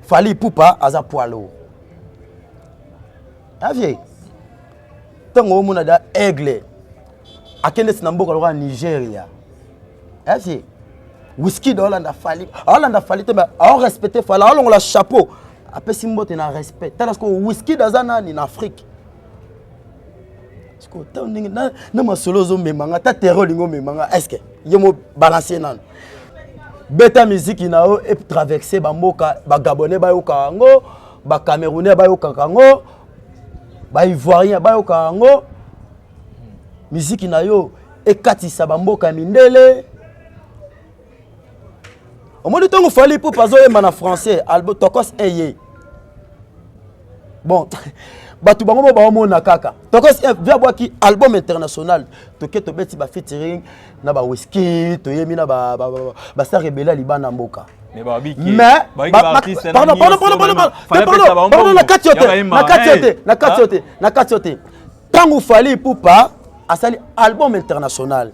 Fali Poupa aza poilo. Avier. Tango omona da aigle. Akende sinamboka loka Nigeria. Avier. Whisky de Hollande a Fali. Hollande a Fali te ba a respecter Fali. A la chapeau. Après simbote na respect. Tandis que whisky d'Azana en Afrique. Na ma solo zo memanga ta terror lingo memanga est-ce que yemo balancer nan beta musique inao et traverser ba mboka ba gabonais ba yoka ngo ba camerounais ba yoka ngo ba ivoirien ba yoka ngo musique inayo e katisa ba mboka mindele au moins temps Fali Poupa zo yema na français albo tokos eye bon batu bango ba mona kaka tokos via boaki album international toke to beti ba featuring na ba whisky to yemi na ba star rebella libana mboka mais ba biki mais pardon na katiote tangu Fali Poupa asali album international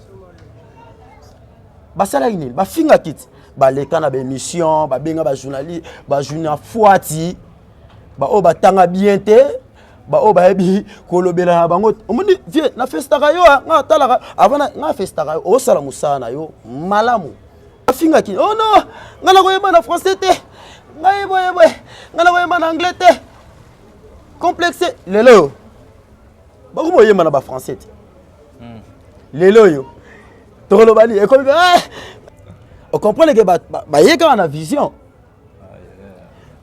basala ini ba finga kit ba leka na ba émission ba benga ba journaliste ba journal fuati ba o batanga bien te ba o ba ebi kolobela bango omoni vie na festa yo nga talaka avant nga festa yo o sala musana yo malamu afinga ki oh non nga na koyeba na français te nga yebo nga na koyeba na anglais te complexe lelo ba ko moyema na ba français te lelo yo tolobani e ko on comprend que ba yeka na vision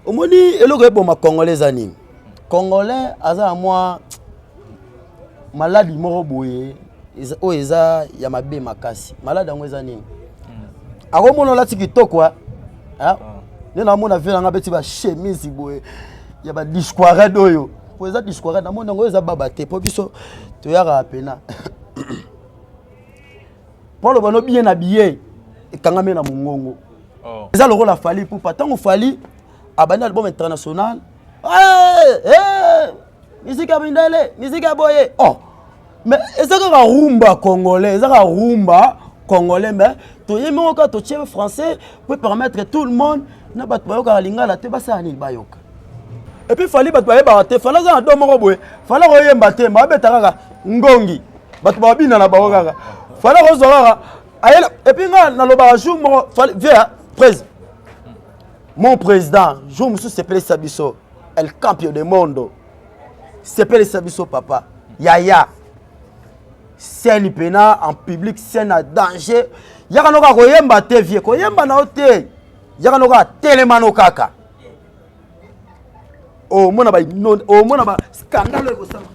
omoni eloko ebo ma congolais anime Congolais, aza moi malade moko boye o eza ya mabe makasi malade yango eza nini akomona lati kitoko hein nena mona vela nga beti ba chemise boye ya ba disquarade oyo po eza disquarade na mona ngo eza baba te po biso to yaka pena Polo bano bien habillé ekangame na mongongo eza loko la Fali Poupa tango Fali abana album international musique à Mindele, musique à Boye. Oh, mais est-ce que la rumba congolais, est-ce que la rumba congolais, mais tu y mets encore tu es français pour permettre à tout le monde na bat bayoka lingala te basa ni bayoka. Et puis Fali bat bayoka te fala za ndo moko boye. Fala ko yemba te ma betaka ngongi. Bat babina na bayoka. Fala ko zora ayela et puis nga na loba jour mo via président. Mon président, je me suis appelé Sabiso. El campion du monde. C'est pas le Sabiso papa. Yaya. C'est un pena en public, c'est un danger. Yaka noka koyemba te vie, koyemba na ote. Yaka noka telemano kaka. Oh mona ba scandale ko sama.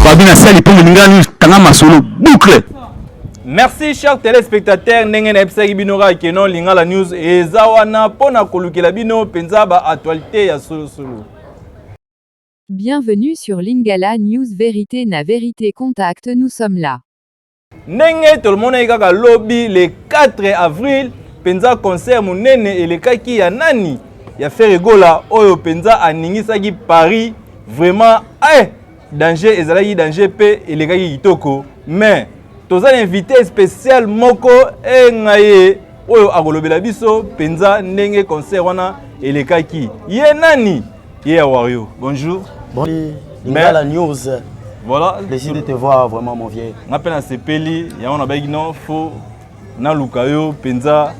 Babina sali pour ngani tanga masolo boucle. Merci chers téléspectateurs, Nengen Epsaki Binora Kenon Lingala News et Zawana Pona Kolukela Bino Penzaba actualité ya solo solo. Bienvenue sur Lingala News Vérité na Vérité Contact, nous sommes là. Nenge tout le monde est kaka lobby le 4 avril Penza concert munene et le kaki ya nani ya Ferregola oyo Penza aningisaki Paris vraiment danger ezalaki danger pe et le kaki kitoko mais toza invité spécial moko ngaye oyo akolobela biso Penza ndenge concert wana elekaki ye nani ye Wario bonjour bon Lingala News voilà plaisir de te voir vraiment mon vieux ngapena sepeli ya on abaki non fo na lukayo Penza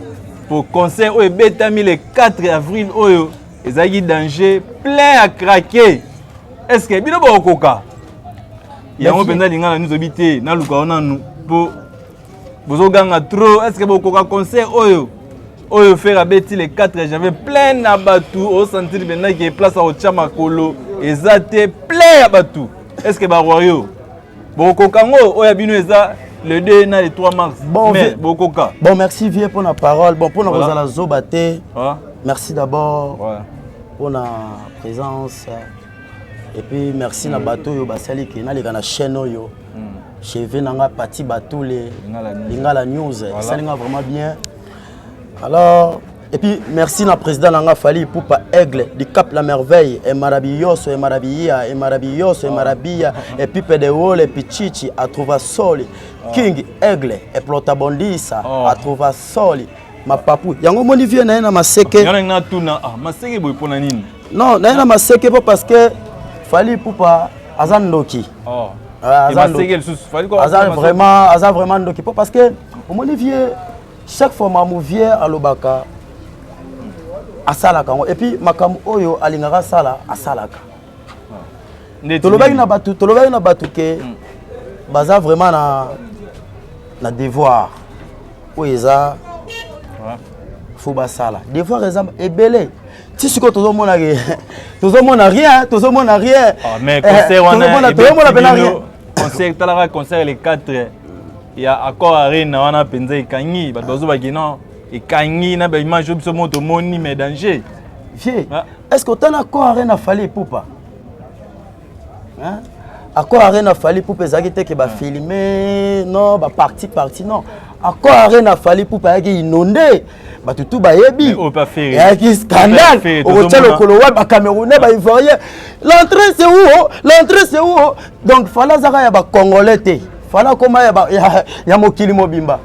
pour concert oyo betami le 4 avril oyo ezaki danger plein à craquer est-ce que bino bokoka yango Penza Lingala News obité na lukayo nanu pour vous ganga trop est-ce que vous avez concert oyo faire bêti le 4 j'avais plein à batou au sentir maintenant qui est place au Chamakolo ezate plein à batou est-ce que Baroyo bokokango oya bino eza le 2 na le 3 mars mais bokoka bon merci vieux pour la parole bon pour nous la zobate merci d'abord pour la présence et puis merci na bateau yo basali ki na na chaîne yo cheve nanga parti bateau les Lingala News ça linga vraiment bien alors et puis merci na président nanga Fali Poupa Aigle du Cap la Merveille et maravilloso et maravilla et maravilloso et maravilla et puis Pedewol et puis Chichi a trouvé Soli King Aigle et Plotabondisa a trouvé Soli ma papu yango moni vie na maseke yana na tuna maseke boy pona nini non na maseke parce que fali pupa azandoki maseke sous fali ko vraiment ndoki parce que moni vie chaque fois ma vie alobaka asalaka et puis makamu oyo alingaka sala asalaka tolobaki na batu ke baza vraiment na devoir oyo eza faut basala devoir eza ebele ti siko tozomona rien mais concert wana concert talaka concert les 4 ya accord arena wana penza ikangi bato bazobaki non ikangi na ba image biso moto moni mais danger vie est-ce que tana accord arena fallait poupa hein accord arena fallait poupa ezaki te ke ba filmer non ba partie non accord arena fallait poupa yaki inondé bato tout bayebi o pas faire yaki scandale au tchalo kolo wa ba camerounais ba ivoirien l'entrée c'est où donc fallait zaka ya ba congolais te fallait comment ya mokili mobimba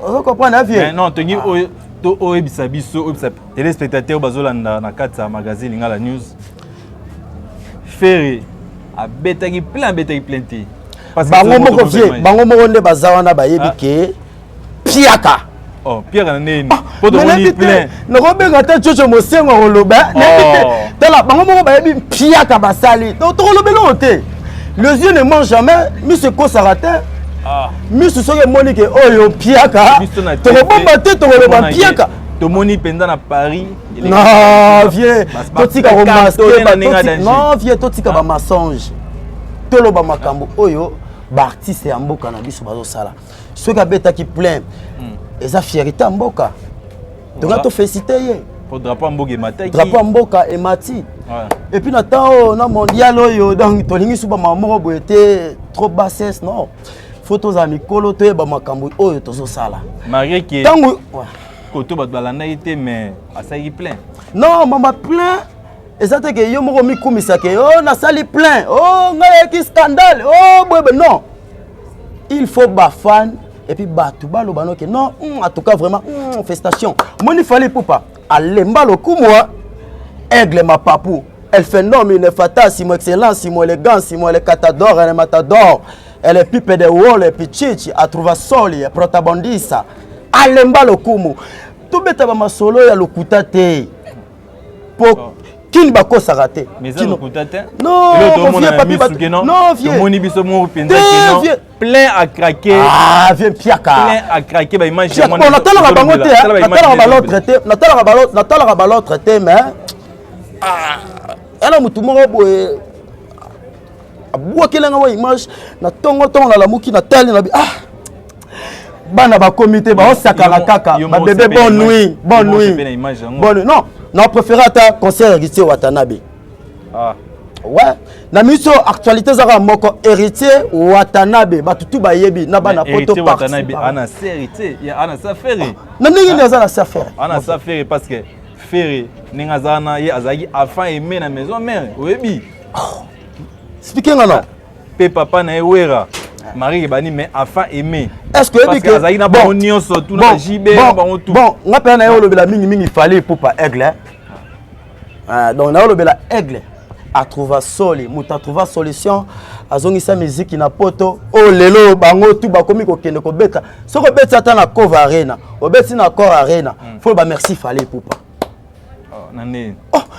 on comprend la vie non tengi o ebisa biso o téléspectateur bazolanda na kata magazine ngala news Ferry abetaki plein te parce que bango moko nde bazawana bayebi ke piaka piaka na nini poto moni plein nakobenga te chocho mosengo koloba tala bango moko bayebi piaka basali to kolobela te les yeux ne mangent jamais mi se kosaka te mi se soki moni ke oyo piaka tokobomba te tokoloba piaka tomoni penza na Paris non vieux totika komaske non vieux totika ba mensonge toloba makambo oyo ba artiste ya mboka na biso bazosala soki abetaki plein eza fierté ya mboka tonga to féliciter ye pour drapeau mboka mataki drapeau mboka emati et puis na temps na mondial oyo donc tolingi suba mamoko boye te trop bassesse non photos za mikolo to ba makambo oyo tozosala marié qui tango koto ba balanda ite mais asaki plein non mama plein ezate ke yo moko mikumisa ke na sali plein ngai ki scandale boye non il faut ba fan et puis batu baloba no ke non en tout cas vraiment félicitations moni fallait poupa alemba lokumwa aigle ma papou elle fait nom une fata simo excellence simo élégance simo le catador elle matador elle est pipe de wall et puis chichi a trouvé soli protabondisa alemba lokumu to beta ba masolo ya lokuta te po kini bakosaka te mais ça lokuta te non non vieux moni biso mo penza que non plein à craquer vieux piaka plein à craquer ba image on attend la bango te natala ba l'autre te mais ala mutu moko boye abwakelanga wa image na tongo na la muki na tali na bana ba comité ba osakala kaka ba bébé bonne nuit bonne non non préféré ta concert héritier Watanabe ouais na miso actualité zaka moko héritier Watanabe ba tutu ba yebi na bana poto parti Watanabe ana héritier ya ana sa Ferry na ningi neza na sa Ferry ana sa Ferry parce que Ferry ninga zana ye azaki enfant aimé na maison mère oyebi expliquez nga non pe papa na ewera Marie bani mais enfant aimé est-ce que parce que azaki na bon union surtout na JB bon tout bon nga pe na yo lobela mingi fallait pour pas aigle donc na yo lobela aigle a trouvé soli muta trouva solution azongisa musique na poto lelo bango tout bakomi ko kende ko beta soko beta ta na cover arena obeti na cover arena faut ba merci fallait pour pas nani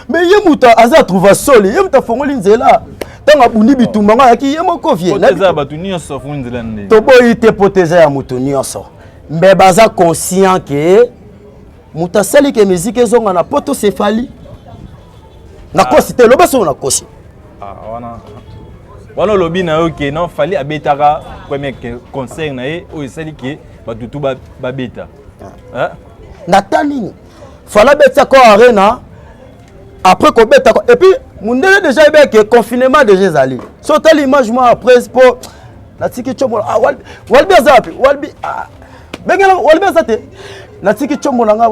mais ye muta aza trouva soli ye muta fongoli nzela tanga bundi bitumba nga yaki ye moko vie na za batu nyonso fongoli nzela nde to boyi te protéger ya mutu nyonso mais baza conscient que muta sali ke musique ezonga na poto céphali na kosi te lobeso na kosi wana lobi na yo ke non fallait abetaka premier concert na ye o esali ke batu tu ba beta na tanini fallait beta ko arena après ko beta et puis mundele déjà que confinement déjà zali so telle image moi après pour la tiki chomo walbi azapi walbi bengela walbi azate la tiki chomo nga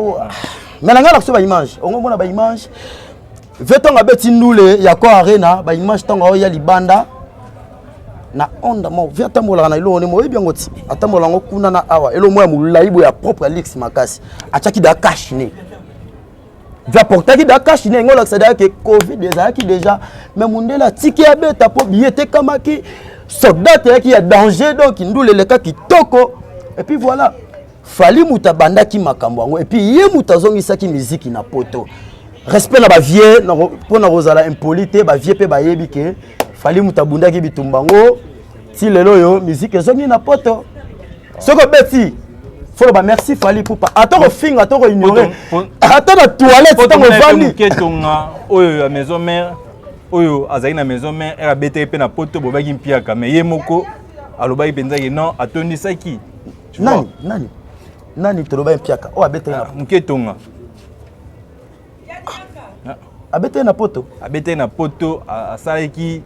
mais nga la so ba image on mona ba image vetonga beti ndule ya ko arena ba image tonga ya libanda na onda mo via tambola na ilo ne mo bien ngoti atambola ngo kuna na awa elo mo ya mulaibo ya propre Alix Makasi achaki da cash ne via portaki da cash ne ngola c'est-à-dire que Covid ezaki déjà mais mundela tiki ya beta po biete kamaki soldat qui a danger donc ndule le ka kitoko et puis voilà fali mutabanda ki makambo ngo et puis ye mutazongisa ki musique na poto respect na ba vie na pona rozala impolite ba vie pe ba yebi ke fali mutabunda ki bitumbango ti lelo yo musique ezongi na poto soko beti faut ba merci fali pour pas attends finga attends ignorer attends la toilette tant vandi ketonga oyo ya maison mère oyo azali na maison mère era bete pe na poto bobaki mpiaka mais ye moko alobai penza ke non atondisaki nani toloba mpiaka o abete na mketonga abete na poto asalaki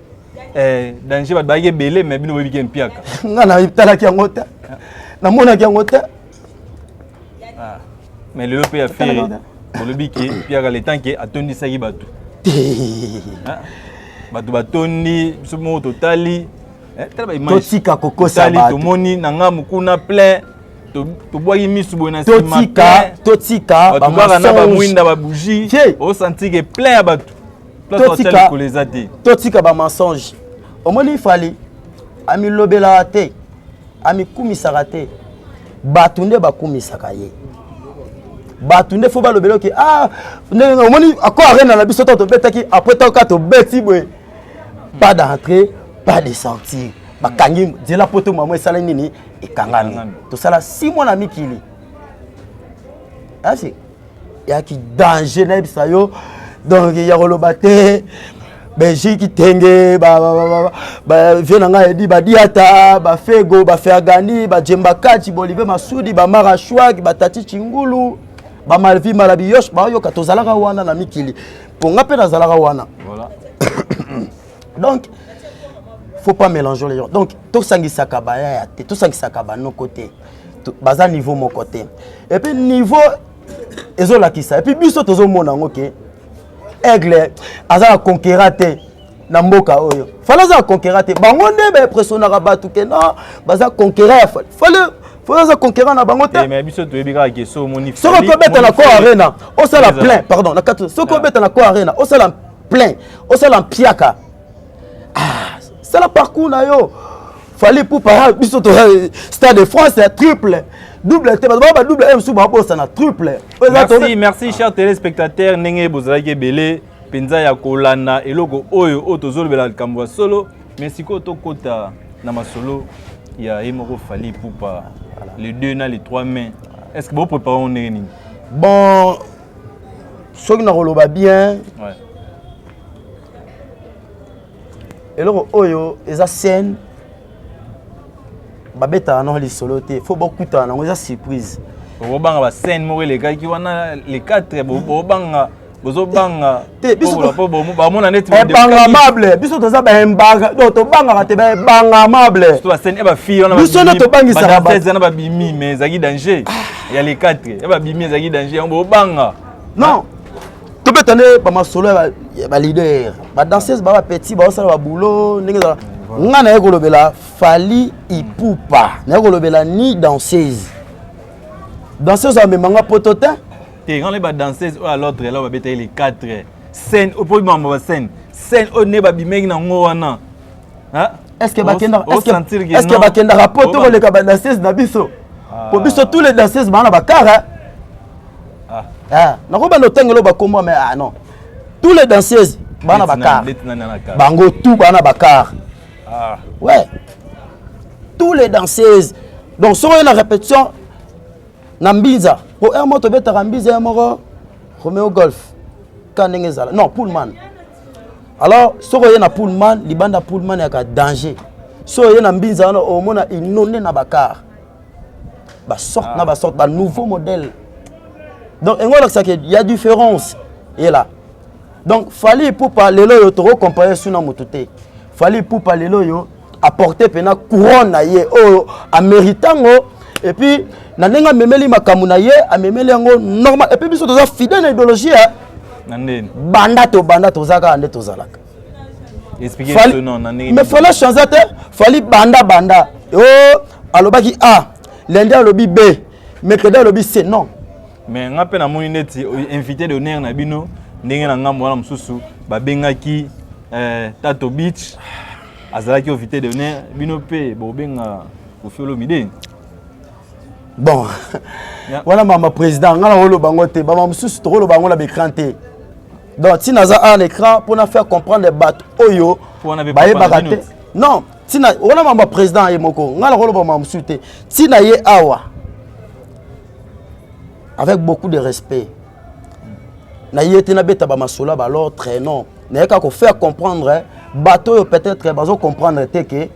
danger ba bagi belé mais bino bobi ke mpiaka ngana italaki yango te na mona ki yango te mais le pe a fait bolobi ke mpiaka le temps que atondisaki batu batu batondi biso mo totali totika kokosa batu tomoni nanga mukuna plein to boyi misu bona sima totika ba mensonge ba mwinda ba bougie au sentir que plein batu totika ko les até totika ba mensonge omoni fali ami lobela te ami kumisaka te batu nde bakumisaka ye batu nde fo ba lobelo ke omoni akwa arena na biso to betaki après to ka to beti boy pas d'entrée pas de sortie bakangi dila poto mamo esala nini ekangami to sala 6 mois na mikili asi ya ki danger na bisayo donc ya koloba te Belgique tenge ba viena nga edi ba diata ba fego ba fergani ba jembakati bolive masudi ba marashwag ba tati chingulu ba malvi malabiyosh ba yo katozalaka wana na mikili ponga pe na zalaka wana voilà donc faut pas mélanger les gens donc tout sangisa kabaya ya te tout sangisa kabano côté baza niveau mon côté et puis niveau ezolakisa et puis biso tozo mona ngoke aigle azala conquérate na mboka oyo fala za conquérate bango nde ba impressionnera batu ke non baza conquérant fala za conquérant na bango te mais biso to ebika ke so moni soko beta na ko arena o sala plein pardon na katu soko beta na ko arena o sala plein o sala piaka c'est la parcours na yo fallait pour par biso to stade de France triple double te ba double M sous ba bossa na triple merci chers téléspectateurs ndenge bozalaki belé penza ya kolanda eloko oyo otozolobela likambo solo mais siko tokota na masolo ya emoko fali pupa les 2 na les 3 mains est-ce que vous préparez on nini bon soki na koloba bien ouais eloko oyo eza scène babeta na li solo te faut beaucoup ta na eza surprise bobanga ba scène mo le kaki wana les 4 bobanga bozobanga te biso ba mona net bangamable biso toza ba mbanga do to banga te ba bangamable to ba scène e ba fille on biso na to bangisa ba scène ba bimi mais zaki danger ya les 4 e ba bimi zaki danger on bobanga non to betane ba masolo ba leader ba danseuse ba petit ba osala ba boulot ndenge za ngana ekolobela fali ipupa na ekolobela ni danseuse a memanga pototin te quand les ba danseuse à l'autre là ba beta les 4 scène au point ba scène au ne ba bimeki na ngo wana hein est-ce que bakenda rapport to le ka ba danseuse na biso pour biso tous les danseuses ba na ba kara na ko ba no tengelo ba kombo mais non tous les danseuses ba na ba kara bango tout ba na ba kara ouais tous les danseuses donc sur la répétition Nambiza pour un moto beta Rambiza moro Romeo Golf kanengezala non Pullman alors soko ye na Pullman libanda Pullman ya ka danger so ye na Mbinza na o mona inonne na bakar ba sort na ba sort ba nouveau modèle donc ngola ça que il y a différence et là donc fallait pour parler lo to comparer suna mototé fallait pour parler lo apporter pena couronne na ye o améritango et puis na nenga memeli makamu na ye amemeli yango normal et puis biso toza fidèle na idéologie nandeni banda to zaka ande to zalaka expliquer ce nom mais fallait changer fallait banda oh alobaki A lundi alobi B mercredi alobi C non mais nga pe na moni neti invité d'honneur na bino ndenge na ngambo wana mususu babengaki Tato Beach azalaki invité d'honneur bino pe bobenga Koffi Mide. Bon, voilà ma président, on a le bango te, ba mususu to le bango la écran te. Donc si naza à l'écran pour nous faire comprendre les bateaux oyo, ba yebakate. Non, si na on a ma président yemoko, on a le bango mususu te. Si na ye awa avec beaucoup de respect. Na yete na beta ba masola ba alors très non. Na ka ko faire comprendre bateau peut-être bazo comprendre te que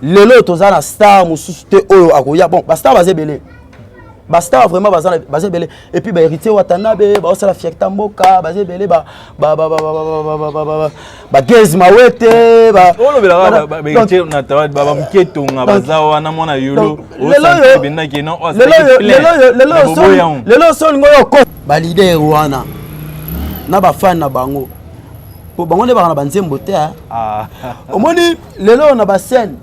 lelo tozana star mususu te oyo akoya bon ba star bazebele ba star vraiment bazebele et puis ba héritier Watanabe ba osala fiekta mboka bazebele ba gezi mawete ba olo bela ba héritier na tawa ba mketo nga bazawa na mona yolo lelo benda ke non lelo so ngoyo ko ba leader wana na ba fan na bango po bango ne ba na banzembo te ah omoni lelo na ba scène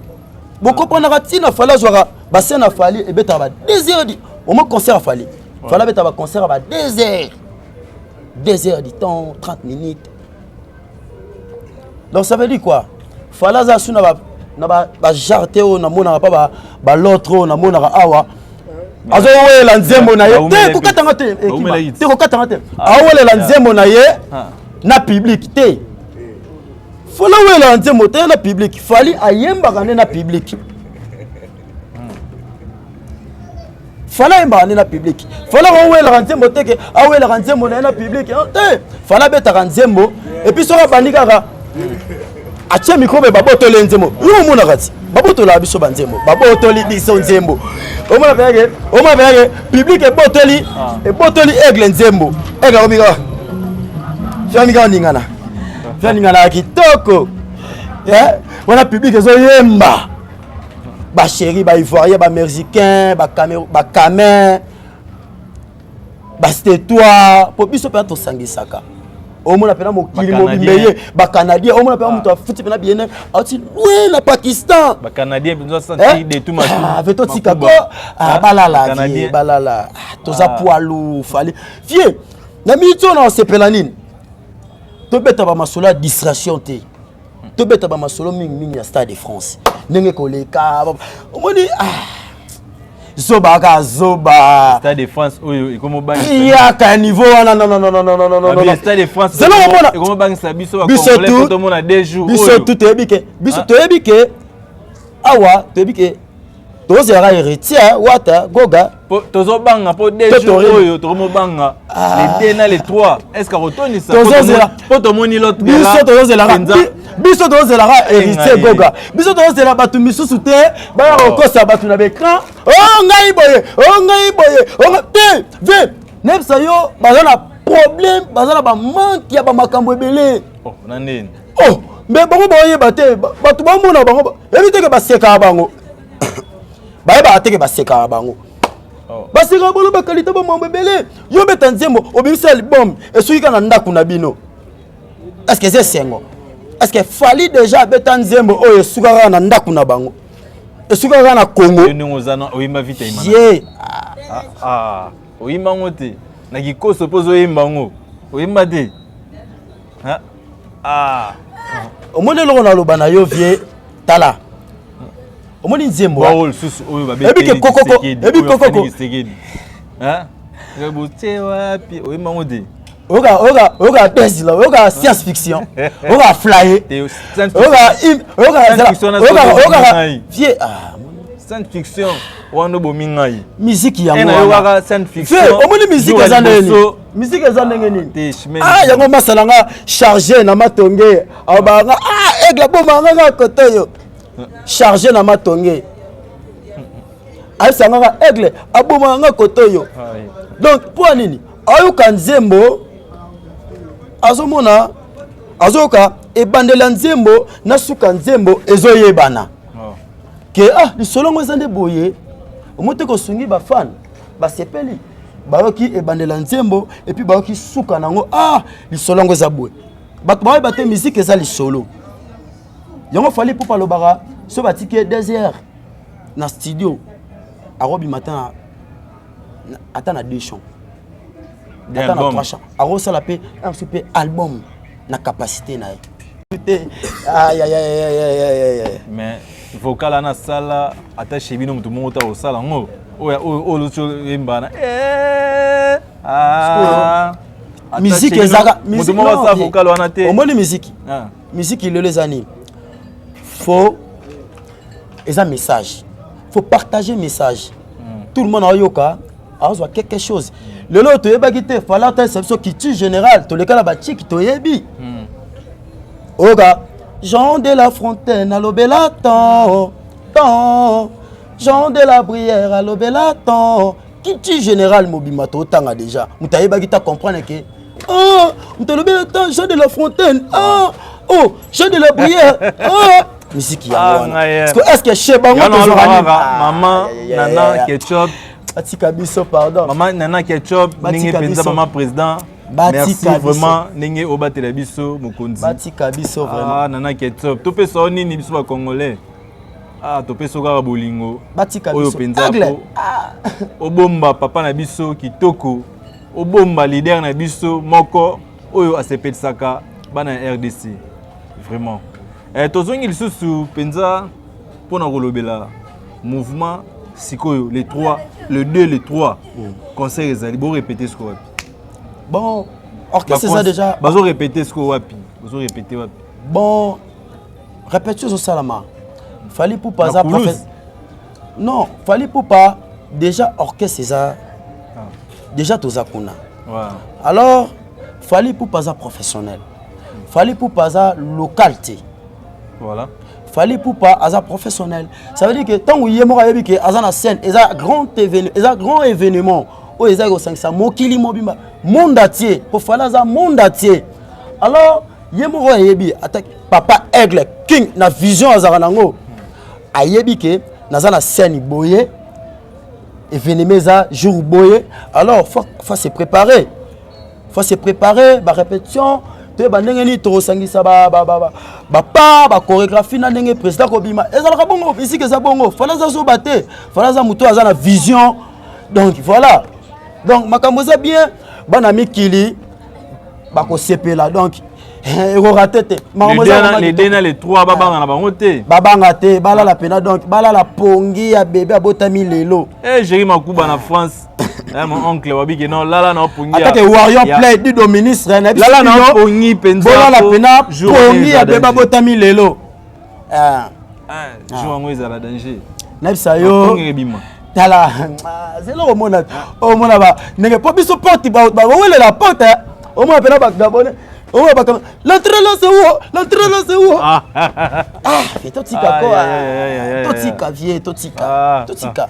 beaucoup prendre la tina fallait jouer ba scène a fallu et beta ba 2 heures au moins concert a fallu fallait beta ba concert ba 2 heures du temps 30 minutes donc ça veut dire quoi fallait za suna ba jarté on na mona pas ba l'autre na mona awa azo wela nzembo na ye te ko katanga te te ko katanga te awela nzembo na ye na public te fallait wela nzembo te na public fallait ayemba kana na public fallait ayemba kana na public fallait wela nzembo te ke awela nzembo na public te fallait beta nzembo et puis soka bandika atie micro be babotole nzembo yo mona kati babotola biso banzembo babotoli biso nzembo omona peke public e botoli aigle nzembo aigle omika fiamika ningana fiamika kitoko wana public ezo yemba ba chéri ba ivoirien ba mexicain ba camer ba stétois po biso pe to sangisaka omona pena mokili mobimeye ba canadien omona pena muto afuti pena bien ati oui na Pakistan ba canadien besoin sentir de tout matou veto tikako balala toza poilu fallait vie na mito na sepelanine to beta ba masola distraction te to beta ba masolo mingi ya Stade de France ndenge koleka omoni zoba Stade de France oyo ikomo bang ya ka niveau wana non Stade de France c'est là on ikomo bang sa biso ba complet to mona 2 jours biso tout ebike awa tebike tozo ya héritier wata goga tozo banga po 2 jours oyo tomo banga les 2 na les 3 est-ce que retourne ça po to moni l'autre biso tozo la héritier goga biso tozo la batu misusu te ba kosa batu na écran ngai boye te ve nepsa yo bazana problème bazana ba manque ya ba makambo ebele na nini mais bango boye bate batu ba mona bango evite ke baseka bango ba teke baseka bango baseka bolo ba qualité ba mambo ebele yo beta nzembo obimisa album esuika na ndaku na bino est-ce que c'est sengo est-ce que fallait déjà beta nzembo oyo esuka na ndaku na bango esuka na Congo ngozana oyimba vite imana oyimba ngote na kikoso pozo oyimba ngo oyimba te omone loko na loba na yo vie tala omoni nzembo wawol susu oyo babete ebike kokoko rebote wapi oyimba ngote oga tesla oga science fiction oga flyer oga vie science fiction wano bomingai musique ya mwana yoga science fiction omoni musique za ndenge musique za ndenge nini yango masalanga charger na matonge abanga aigle bomanga nga kotoyo charger na matonge aisanga aigle abomanga kotoyo donc pour nini ayuka nzembo azomona azoka ebandela nzembo na suka nzembo ezoyebana ke lisolongo ezande boye omote ko sungi ba fan ba sepeli bayoki ebandela nzembo et puis bayoki suka nango lisolongo eza boye bato baoyeba te musique eza lisolo yango fallait pour palobara so batiki désert na studio arobi matin attends na 2 chants attends na 3 chants aro sala pe un super album na capacité na aïe aïe aïe mais vocal na sala attaché bino mutu mota au sala ngo o lucho embana musique ezaka musique mo sa vocal wana te o moni musique musique le les années faut un message faut partager message tout le monde a yoka a quelque chose le lot to yeba kité fallait ta exception qui tue général to le kala ba chiki to yebi oga Jean de la Fontaine à l'obéla temps Jean de la Brière à l'obéla temps qui tue général Mobimato tanga déjà mutaye ba kita comprendre que l'obéla temps Jean de la Fontaine Jean de la Brière musique ya est-ce que chez bango maman nana ketchup atika biso pardon maman nana ketchup ninge penza maman président merci vraiment ninge obatela biso mokonzi batika biso vraiment nana ketchup to pesa nini biso ba congolais to pesa ka bolingo batika biso oyo penza obomba papa na biso kitoko obomba leader na biso moko oyo asepetsaka bana RDC vraiment tozongi lisusu penza pona kolobela mouvement sikoyo les 3 le 2 le 3 concert ezali bo répéter ce ko wapi bon orchestre ça déjà bazo répéter ce ko wapi bazo répéter wapi bon répétition au salama fallait pour pas ça non fallait pour pas déjà orchestre ça déjà tozakuna alors fallait pour pas ça professionnel fallait pour pas ça localité. Voilà. Fallait pour pas hasard professionnel. Ça veut dire que tant où il y a mort avec que hasard na scène, et ça grand événement. Oh ils ont 500 mokili mobimba monde entier pour faire ça monde entier. Alors il y a mort yebi attaque papa aigle king na vision hasard nango. Ayebi que na scène boye événement ça jour boye. Alors faut se préparer. Faut se préparer ba répétition. Bandenge ni to sangisa ba chorégraphie na ndenge président kobima ezalaka bongo musique eza bongo fala za so baté fala za muto aza na vision donc voilà donc makambo za bien bana mikili bako sepela donc eko ratete les deux na les 3 babanga na bango te babanga te bala la pena donc bala la pongi ya bébé abotami lelo Jéri Makuba na France. Mon oncle wabi que non là na pongi attaque warrior play dit do ministre na là na pongi penza bola la pena pongi ya beba botami lelo jour ngo ezala danger na bisa yo tala zelo mona o mona ba nenge po biso porte ba wele la porte o mona pena ba gabone o mona ba l'entrée là c'est où et totika quoi totika vie totika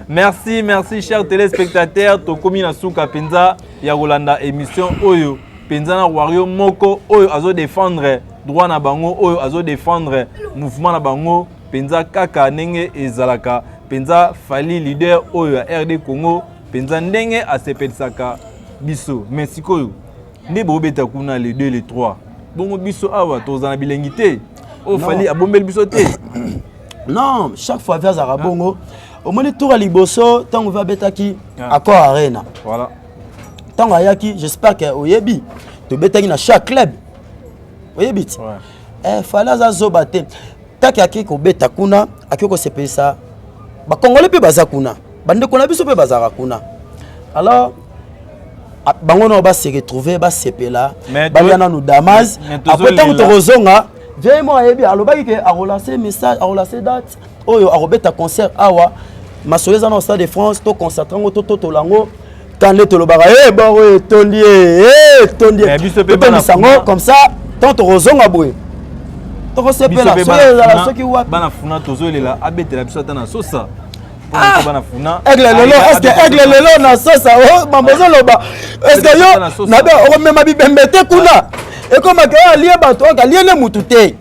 Merci chers téléspectateurs tokomi na suka penza ya Rolanda émission oyo penza na wario moko oyo azo défendre droit na bango oyo azo défendre mouvement na bango penza kaka ndenge ezalaka penza fali leader oyo ya RD Congo penza ndenge asepetsaka biso merci koyo nde bobeta kuna les 2 les 3 bongo biso awa tozana bilengité o fali abombeli biso te non chaque fois vers Arabongo au moins tour à liboso tant on va betaki accord arena voilà tant ayaki j'espère que oyebi to betaki na chaque club oyebi fallait za zobate taki aki ko beta kuna aki ko sepesa ba congolais pe baza kuna bande ko na biso pe bazaka kuna alors bango no ba se retrouver ba sepela ba yana no damas après tant to rozonga vraiment ayebi alobaki ke a relancer message a relancer date oyo a robeta concert awa masoyeza na stade de France to concentrant to lango quand to lobaka bon tondi sango comme ça tant to rozonga boye to resepela soyeza la soki wa bana funa tozolela abetela biso tana sosa bana funa aigle lelo est-ce que aigle lelo na sosa o mambozo loba est-ce que yo na be o mema bibembete kuna et comme que lié bato ka lié ne mutute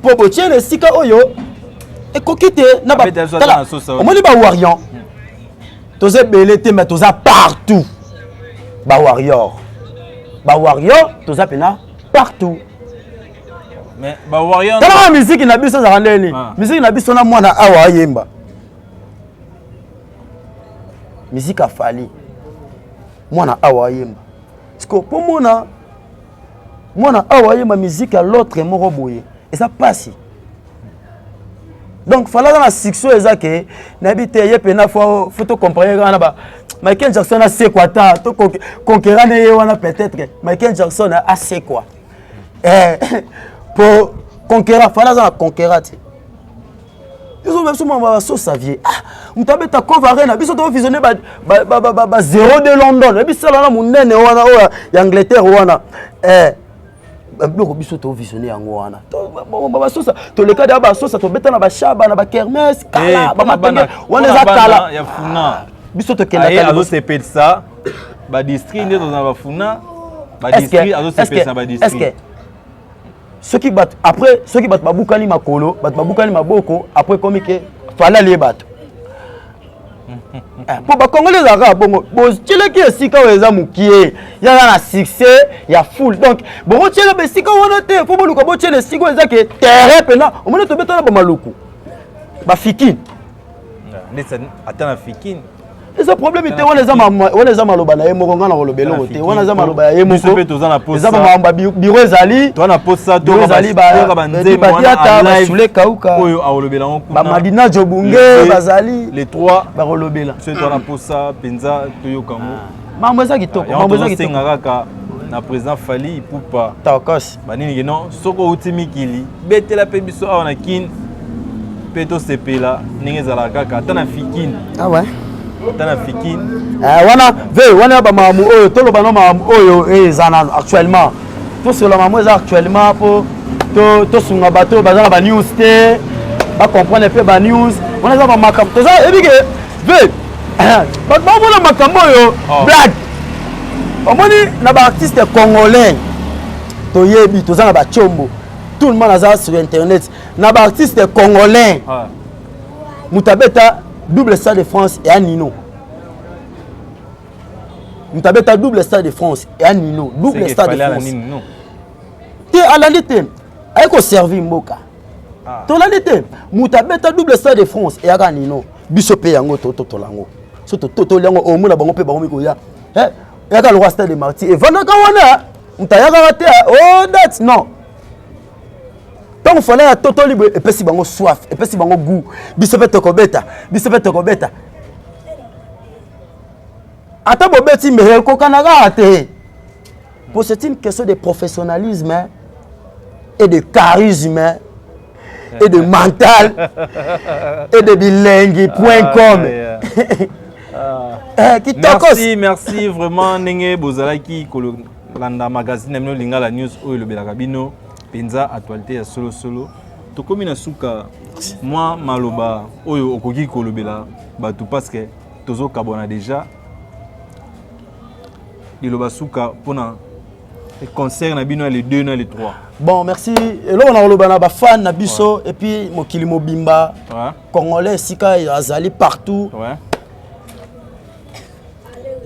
po botiene sika oyo et kokite na ba o moni ba warrior toze belé te mais toza partout ba warrior toza pena partout Mais bah Warrior. Tala musique na biso za ndeni. Musique na biso na mwana awa yemba. Musique a fali. Mwana awa yemba. Parce que pour mwana awa yemba musique à l'autre moko boye. Et ça passe. Donc fallait dans la section ezake na bité yepena faut comprendre kana ba Michael Jackson a c'est quoi ta to conquérant wana peut-être Michael Jackson a c'est quoi pour conquérir fallait dans la conquérir. Ils ont même souvent so savier mutabe ta cover na biso to visionner ba 0 de London et puis ça là munene wana ya Angleterre wana biloko biso to visionner yango wana ba sosa to le cas de ba sosa to betana ba shaba na ba kermesse kala ba matenge wana za kala ya funa biso to kenda kala azo sepel ça ba district nde to na ba funa ba district azo sepel ça ba district est-ce que ceux qui battent après ceux qui battent babukani makolo battent babukani maboko après comme que fala les battre pour ba congolais za bongo bo tchele ki esika weza mukie ya na succès ya full donc bon tchele be sika wana te faut boluka bo tchele sika weza ke terrain pena o mona to betana ba maluku ba fikine ndesa atana fikine eza problème te wana eza maloba na ye moko ngana kolobelo te wana eza maloba ya ye moko eza ba biro ezali to na posa to ba nzembo wana live kauka oyo aolobela ngo ba Madina Jobunge bazali les trois ba kolobela c'est to na posa penza to yokango mambo eza kitoko mambo eza kitoko ngaka na président Fali Ipupa takos banini non soko utimikili betela pe biso awa na kin peto sepela ninge zala kaka tana fikine ah ouais tana fikine wana ba mamu oyo toloba no mamu oyo ezana actuellement to sur la mamu eza actuellement pour to sunga bato bazana ba news te ba comprendre peu ba news wana za ba makambo to za ebike ba bona makambo oyo black omoni na ba artiste congolais to yebi to za na ba chombo tout le monde a sur internet na ba artiste congolais mutabeta double stade de France et Nino. Mutabeta double stade de France et Nino. Double stade de France. Tu as l'alité. Aïko servi mboka. Tu as l'alité. Mutabeta double stade de France et Nino. Bisope yango toto lango. Soto toto lango o muna bango pe bango mikoya. Yaka le roi stade de Marty. Et vanaka wana. Mutayaka rate. Oh that's no. Donc il fallait à toto libre et puis si bango soif et puis si bango goût bisope tokobeta ata bobeti mais ko kanaka te pour c'est une question de professionnalisme et de charisme et de mental et de bilingue.com merci vraiment nenge bozalaki kolanda magazine amino lingala news oyo le belakabino penza actualité ya solo tokomi na suka moi maloba oyo okoki kolobela batu parce que tozo kabona déjà liloba suka pona concert na bino les 2 na les 3 bon merci elo na koloba na ba fan na biso et puis mokili mobimba congolais sika azali partout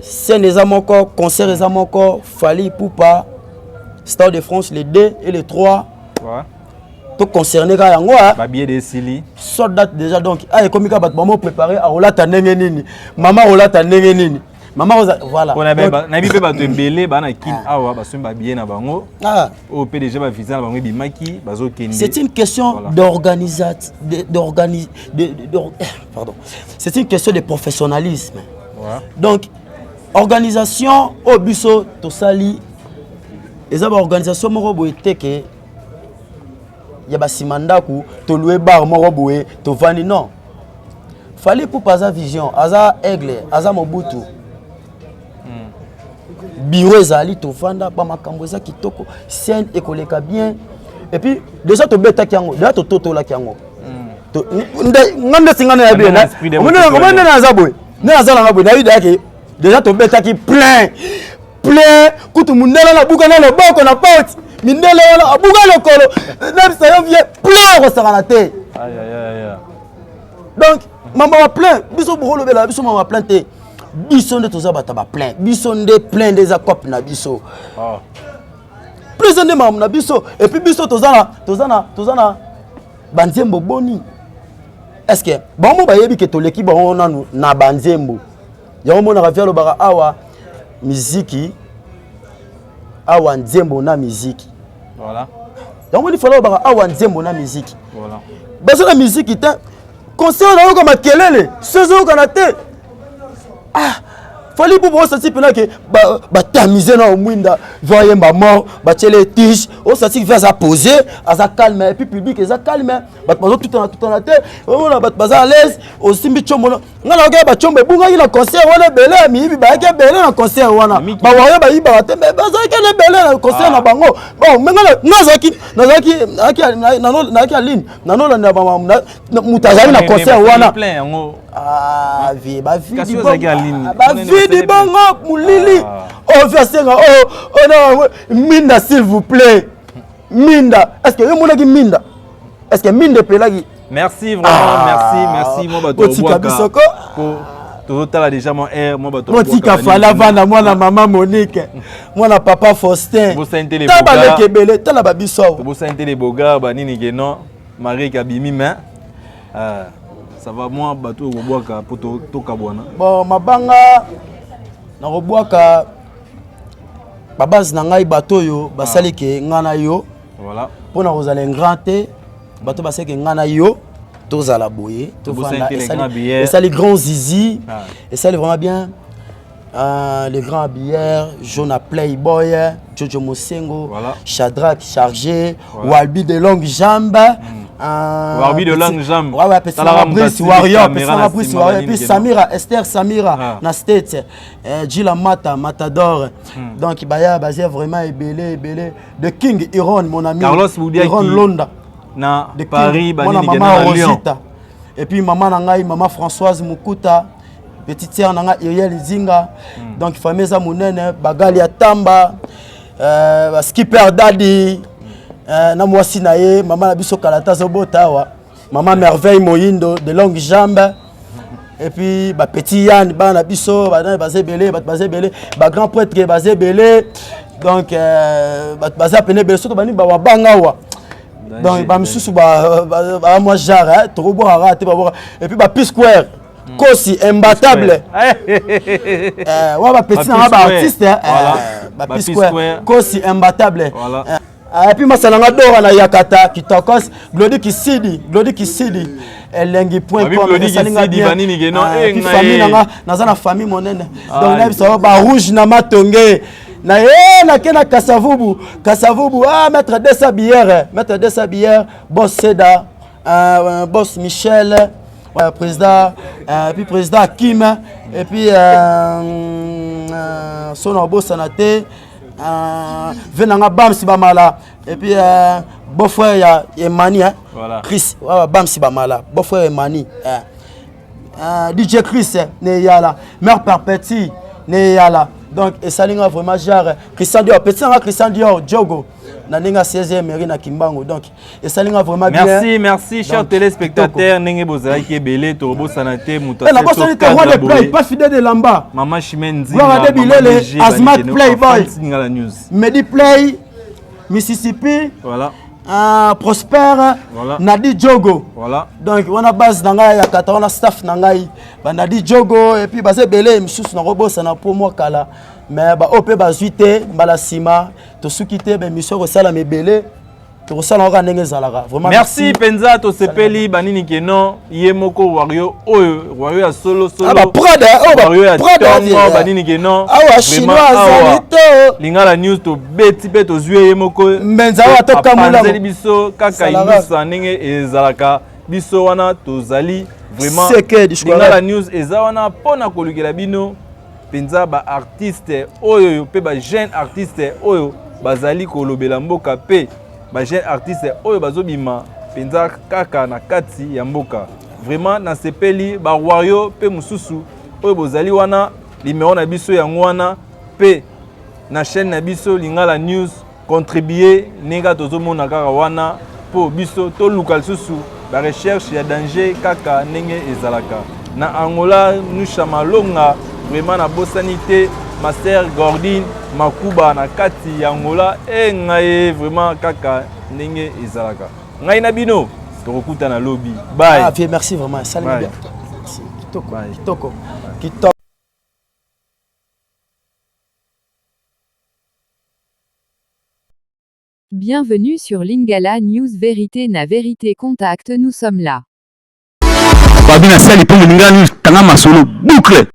scène eza moko concert eza moko Fali Ipupa Stade de France les 2 et les 3. Tout concerné quand yango ba billet de Sili. So date déjà donc ay comme ka bat maman préparé a olata ndenge nini. Maman olata ndenge nini. Maman voilà. On a na bi pe ba to belé ba na kin awa ba somba billet na bango. Au PDG ba visa na bango bimaki bazo kendi. C'est une question d'organisation pardon. C'est une question de professionnalisme. Donc organisation au biso to sali eza ba organisation moko boye teke ya ba simandaku to louer bar moko boye to vandi non Fali Ipupa za vision aza aigle aza mobutu bureau ezali to vanda ba makambo eza kitoko scène ekoleka bien et puis déjà to beta kiango déjà to totola kiango to ngande singana ya bien on na za boye na za la boye na ida ke déjà to beta ki plein kutu mundela na buka na loboko na porte mindela wana abuka lokolo na sayo vie plein ko saka na te donc mama plein biso bolo bela biso mama plein te biso nde toza bata ba plein biso nde plein des acop na biso plus de mam na biso et puis biso tozana banzembo boni. Est-ce que bon mo bayebi ke to leki bon nanu na banzembo. Yango mona rafia lo bara awa muziki awa nzembo na muziki. Voilà. Donc il faut bara awa nzembo na muziki. Voilà. Baso na muziki ta concert na ko makelele, sezo kana te. Ah fali pour ça type là que ba tamiser na omwinda voyer ma mort ba tele tige on ça type va poser à ça calme et puis public ça calme ba tout en la tête on ba à l'aise au simbi chombo ngala ga ba chombo bunga ina concert wana bele mi bi ba ke bele na concert wana ba waya ba iba te ba za ke le bele na concert na bango bon ngala nazaki aline nanola na ba mutazali na concert wana ah vie ba vie di bango mulili oh versenga oh non minda s'il vous plaît minda est-ce que mon aki minda est-ce que minda pelagi merci vraiment merci moi bato bisoko totala déjà mon air moi bato motika fala vana mwana mama Monique mwana papa Faustin tabale kebele tala ba biso bo sentele boga ba nini geno Marie Kabimi mais ça va moi bato boboaka poto tokabwana bon mabanga na robwaka babase na ngai bato yo basali ke ngana yo voilà pona kozala grand te bato basali ke ngana yo tozala boye tofanda et ça les grands zizi et ça vraiment bien les grands billets Jonah Playboy Jojo Mosengo voilà. Shadrach chargé voilà. Walby de longue jambe Walby de longue jambe ouais petit Brice Warrior petit Warrior puis Samira Esther Samira na state Gila Mata Matador donc baya basé vraiment belé de King Iron mon ami Carlos Boudiaki Iron Londa na de Paris bani maman Rosita et puis maman nangai maman Françoise Mukuta petite sœur nanga Iriel Zinga donc famille za munene bagali atamba skipper daddy na mwasi na ye maman na biso kalata zobota wa maman merveille moyindo de longue jambe et puis ba petit Yann ba na biso ba basé belé ba grand prêtre basé belé donc ba basé pené belé surtout bani ba wabanga wa donc ba misusu ba moi genre trop boire raté ba et puis ba P-Square Kosi imbattable ouais ba petit na ba artiste ba P-Square Kosi imbattable et puis masalanga dora na yakata kitokos Glody Kisidi elengi.com salinga bien et famille nanga naza na famille monene donc na biso ba rouge na matonge na na kena kasavubu maître de sa bière boss Seda boss Michel président puis président Kim et puis son boss Sanate venanga Bamsi Bamala et puis beau-frère ya Emani voilà Chris Bamsi Bamala beau-frère Emani DJ Chris ne yala mère perpétue ne yala donc et salinga vraiment genre Christian Dior petit Christian Dior Diogo na ninga 16e mairie na Kimbango donc et salinga vraiment bien merci chers téléspectateurs ninge bozali ke belé tobo sanate muto na bossa ni roi de play pas fidèle de Lamba maman Chimenzi gloire de Bilele Azmat Playboy la news Medi Play Mississippi voilà Prosper voilà. Nadi Diogo voilà donc on a base nanga ya kata on a staff nanga ba Nadi Diogo et puis basé belé misusu na robosa na pour moi kala mais ba opé ba zuité mbala sima to sukité be mission ko sala me belé to sala nga ndenge zalaka vraiment merci penza to sepeli banini keno yemoko wario wario ya solo ba prada prada banini keno awa chinois zalito lingala news to beti pe to zue yemoko mbenza wa to kamula biso kaka inusa ndenge ezalaka biso wana to zali vraiment lingala news ezawana pona kolukela bino penza ba artiste oyo pe ba jeune artiste oyo bazali kolobela mboka pe ba jeune artiste oyo bazobima penza kaka na kati ya mboka vraiment na sepeli ba wario pe mususu oyo bozali wana limero na biso yango wana pe na chaîne na biso lingala news contribuer ninga tozomona kaka wana po biso to luka lisusu ba recherche ya danger kaka ndenge ezalaka na Angola nous chamalonga vraiment na bosanité master Gordine makuba na kati ya Angola e ngai vraiment kaka ndenge ezalaka ngai na bino tokokuta na lobby bye. Ah, merci vraiment, ça bien. Merci. Kitoko. Kitoko. Bienvenue sur Lingala News Vérité na Vérité Contact, nous sommes là. Babina Sali pour Lingala News Tanga Masolo boucle.